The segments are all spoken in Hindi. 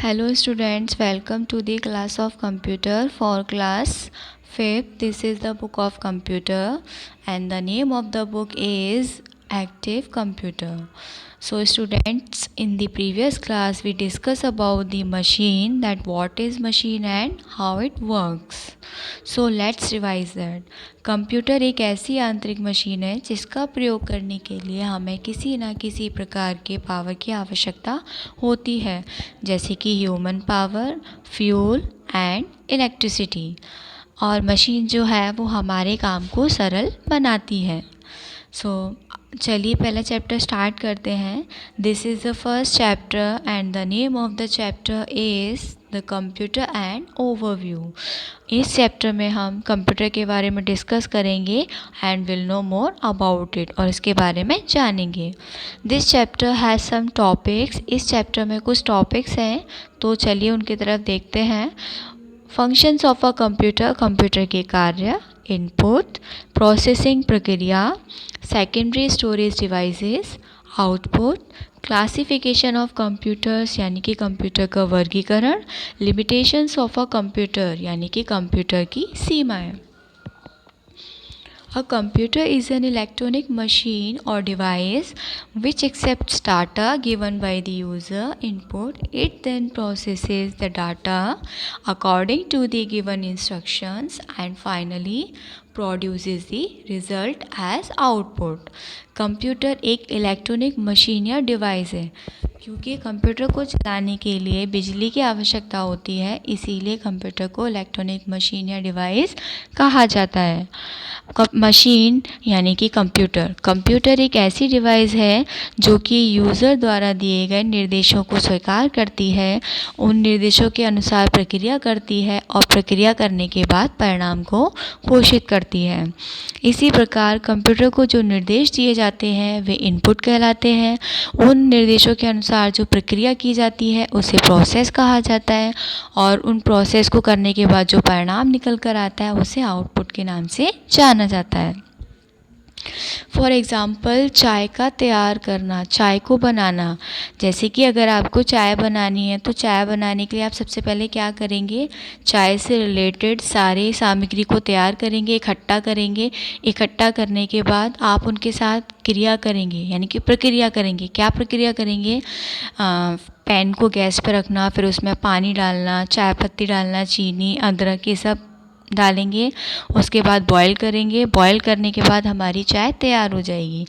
Hello students, welcome to the class of computer for class 5th. This is the book of computer and the name of the book is Active Computer. So students, in the previous class we discussed about the machine, that what is machine and how it works. So let's revise that. Computer एक ऐसी यांत्रिक मशीन है जिसका प्रयोग करने के लिए हमें किसी न किसी प्रकार के पावर की आवश्यकता होती है, जैसे कि human power, fuel and electricity. और मशीन जो है वो हमारे काम को सरल बनाती है। चलिए पहला चैप्टर स्टार्ट करते हैं। This is the first chapter and the name of the chapter is the computer and overview. इस चैप्टर में हम कंप्यूटर के बारे में डिस्कस करेंगे and will know more about it, और इसके बारे में जानेंगे। This chapter has some topics. इस चैप्टर में कुछ टॉपिक्स हैं, तो चलिए उनकी तरफ देखते हैं। Functions of a computer, computer के कार्य, इनपुट, प्रोसेसिंग प्रक्रिया, secondary storage devices, output, classification of computers यानी कि कंप्यूटर का वर्गीकरण, लिमिटेशंस ऑफ अ कंप्यूटर यानी कि कंप्यूटर की सीमाएं। A computer is an electronic machine or device which accepts data given by the user input. It then processes the data according to the given instructions and finally produces the result as output. Computer एक इलेक्ट्रॉनिक मशीन या डिवाइस है। क्योंकि कंप्यूटर को चलाने के लिए बिजली की आवश्यकता होती है, इसीलिए कंप्यूटर को इलेक्ट्रॉनिक मशीन या डिवाइस कहा जाता है। मशीन यानी कि कंप्यूटर एक ऐसी डिवाइस है जो कि यूज़र द्वारा दिए गए निर्देशों को स्वीकार करती है, उन निर्देशों के अनुसार प्रक्रिया करती है और प्रक्रिया करने के बाद परिणाम को घोषित करती है। इसी प्रकार कंप्यूटर को जो निर्देश दिए जाते हैं वे इनपुट कहलाते हैं। उन निर्देशों के अनुसार जो प्रक्रिया की जाती है उसे प्रोसेस कहा जाता है, और उन प्रोसेस को करने के बाद जो परिणाम निकल कर आता है उसे आउटपुट के नाम से जाना जाता है। फॉर एग्ज़ाम्पल, चाय का तैयार करना, चाय को बनाना। जैसे कि अगर आपको चाय बनानी है तो चाय बनाने के लिए आप सबसे पहले क्या करेंगे, चाय से रिलेटेड सारे सामग्री को तैयार करेंगे, इकट्ठा करेंगे। इकट्ठा करने के बाद आप उनके साथ क्रिया करेंगे यानी कि प्रक्रिया करेंगे। क्या प्रक्रिया करेंगे? पैन को गैस पर रखना, फिर उसमें पानी डालना, चाय पत्ती डालना, चीनी, अदरक, ये सब डालेंगे। उसके बाद बॉईल करेंगे। बॉईल करने के बाद हमारी चाय तैयार हो जाएगी।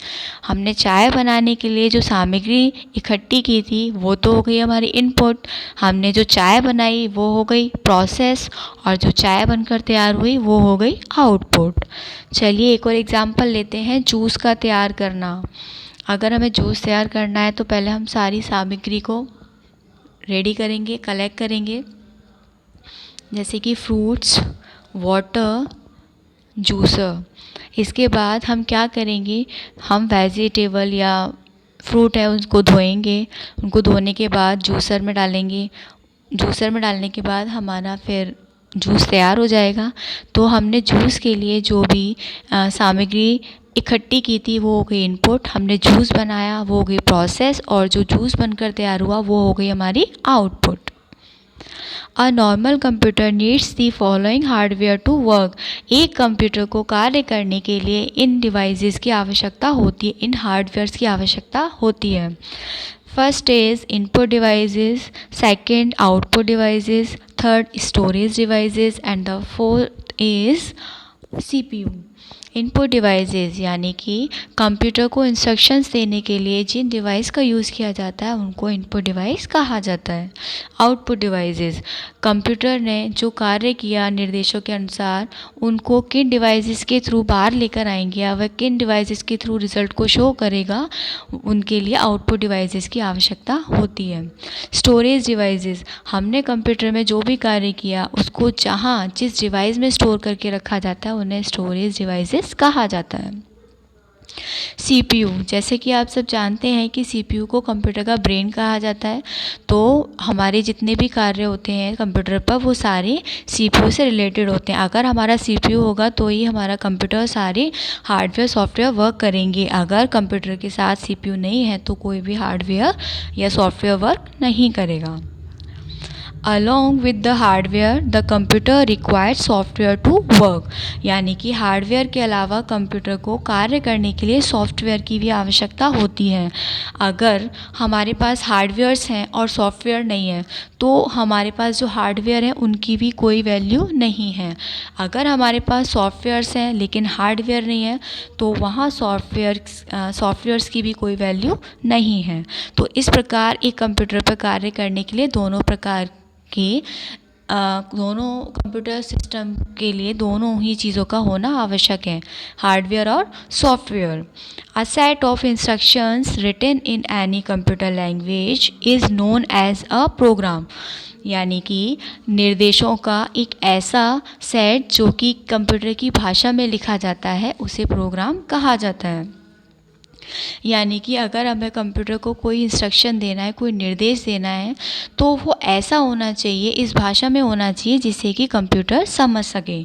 हमने चाय बनाने के लिए जो सामग्री इकट्ठी की थी वो तो हो गई हमारी इनपुट। हमने जो चाय बनाई वो हो गई प्रोसेस, और जो चाय बनकर तैयार हुई वो हो गई आउटपुट। चलिए एक और एग्जांपल लेते हैं, जूस का तैयार करना। अगर हमें जूस तैयार करना है तो पहले हम सारी सामग्री को रेडी करेंगे, कलेक्ट करेंगे, जैसे कि फ्रूट्स, वाटर, जूसर। इसके बाद हम क्या करेंगे, हम वेजिटेबल या फ्रूट है उसको धोएंगे। उनको धोने के बाद जूसर में डालेंगे। जूसर में डालने के बाद हमारा फिर जूस तैयार हो जाएगा। तो हमने जूस के लिए जो भी सामग्री इकट्ठी की थी वो हो गई इनपुट, हमने जूस बनाया वो हो गई प्रोसेस, और जो जूस बनकर तैयार हुआ वो हो गई हमारी output. A normal computer needs the following hardware to work. एक कंप्यूटर को कार्य करने के लिए इन डिवाइसेस की आवश्यकता होती है, इन हार्डवेयर्स की आवश्यकता होती है। First is input devices, second output devices, third storage devices and the fourth is CPU। Input devices यानी कि कंप्यूटर को इंस्ट्रक्शंस देने के लिए जिन डिवाइस का यूज़ किया जाता है उनको इनपुट डिवाइस कहा जाता है। आउटपुट डिवाइसेस, कंप्यूटर ने जो कार्य किया निर्देशों के अनुसार उनको किन डिवाइसेस के थ्रू बाहर लेकर आएंगे या वह किन डिवाइसेस के थ्रू रिज़ल्ट को शो करेगा, उनके लिए आउटपुट डिवाइसेस की आवश्यकता होती है। स्टोरेज डिवाइसेस, हमने कंप्यूटर में जो भी कार्य किया उसको जहाँ जिस डिवाइस में स्टोर करके रखा जाता है उन्हें स्टोरेज डिवाइसेस कहा जाता है। CPU, जैसे कि आप सब जानते हैं कि CPU को कंप्यूटर का ब्रेन कहा जाता है। तो हमारे जितने भी कार्य होते हैं कंप्यूटर पर वो सारे CPU से रिलेटेड होते हैं। अगर हमारा CPU होगा तो ही हमारा कंप्यूटर सारे हार्डवेयर सॉफ्टवेयर वर्क करेंगे। अगर कंप्यूटर के साथ CPU नहीं है तो कोई भी हार्डवेयर या सॉफ्टवेयर वर्क नहीं करेगा। Along with the hardware, the computer requires software to work. यानी कि हार्डवेयर के अलावा कंप्यूटर को कार्य करने के लिए सॉफ्टवेयर की भी आवश्यकता होती है. अगर हमारे पास हार्डवेयर्स हैं और सॉफ्टवेयर नहीं है तो हमारे पास जो हार्डवेयर हैं उनकी भी कोई वैल्यू नहीं है. अगर हमारे पास सॉफ्टवेयर्स हैं लेकिन हार्डवेयर नहीं है तो वहाँ सॉफ्टवेयर्स की भी कोई वैल्यू नहीं है. तो इस प्रकार एक कंप्यूटर पर कार्य करने के लिए दोनों कंप्यूटर सिस्टम के लिए दोनों ही चीज़ों का होना आवश्यक है, हार्डवेयर और software. A set of instructions written in any computer language is known as a program. यानी कि निर्देशों का एक ऐसा सेट जो कि कंप्यूटर की भाषा में लिखा जाता है उसे प्रोग्राम कहा जाता है. यानी कि अगर हमें कंप्यूटर को कोई इंस्ट्रक्शन देना है, कोई निर्देश देना है तो वो ऐसा होना चाहिए, इस भाषा में होना चाहिए जिससे कि कंप्यूटर समझ सके.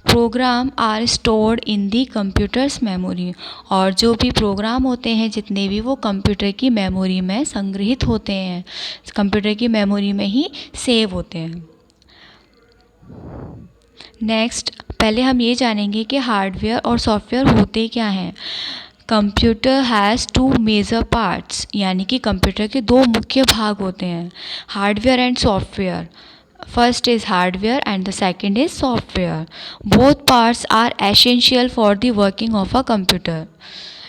Program are stored in the computer's memory. और जो भी प्रोग्राम होते हैं जितने भी वो कंप्यूटर की मेमोरी में संग्रहित होते हैं, कंप्यूटर की मेमोरी में ही सेव होते हैं. नेक्स्ट, पहले हम ये जानेंगे कि हार्डवेयर और सॉफ्टवेयर होते क्या हैं. Computer has two major parts. यानी कि कंप्यूटर के दो मुख्य भाग होते हैं, hardware and software. First is hardware and the second is software. Both parts are essential for the working of a computer.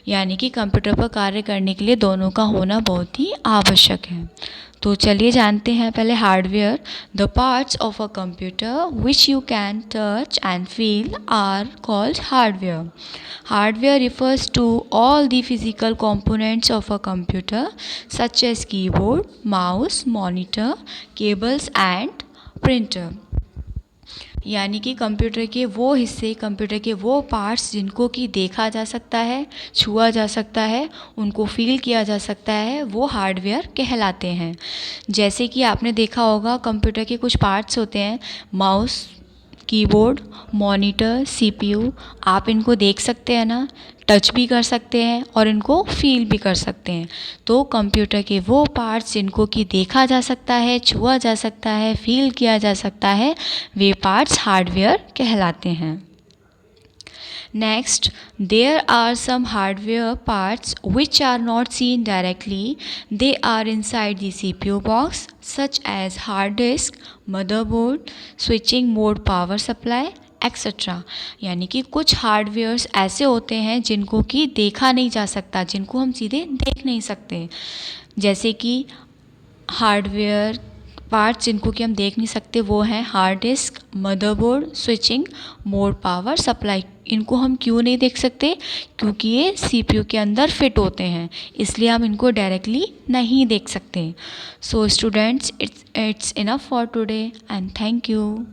यानी कि कंप्यूटर पर कार्य करने के लिए दोनों का होना बहुत ही आवश्यक है. तो चलिए जानते हैं पहले hardware. The parts of a computer which you can touch and feel are called hardware. Hardware refers to all the physical components of a computer such as keyboard, mouse, monitor, cables and printer. यानी कि कंप्यूटर के वो हिस्से, कंप्यूटर के वो पार्ट्स जिनको कि देखा जा सकता है, छुआ जा सकता है, उनको फील किया जा सकता है, वो हार्डवेयर कहलाते हैं. जैसे कि आपने देखा होगा कंप्यूटर के कुछ पार्ट्स होते हैं, माउस, कीबोर्ड, मॉनिटर, सीपीयू. आप इनको देख सकते हैं ना, टच भी कर सकते हैं और इनको फील भी कर सकते हैं. तो कंप्यूटर के वो पार्ट्स जिनको कि देखा जा सकता है, छुआ जा सकता है, फील किया जा सकता है, वे पार्ट्स हार्डवेयर कहलाते हैं. Next, there are some hardware parts which are not seen directly. They are inside the CPU box, such as hard disk, motherboard, switching mode power supply, etcetera. यानी कि कुछ हार्डवेयर्स ऐसे होते हैं जिनको कि देखा नहीं जा सकता, जिनको हम सीधे देख नहीं सकते. जैसे कि हार्डवेयर पार्ट्स जिनको कि हम देख नहीं सकते वो हैं hard disk, motherboard, switching mode, power supply. इनको हम क्यों नहीं देख सकते? क्योंकि ये सीपीयू के अंदर फिट होते हैं, इसलिए हम इनको डायरेक्टली नहीं देख सकते. So students, it's enough for today and thank you.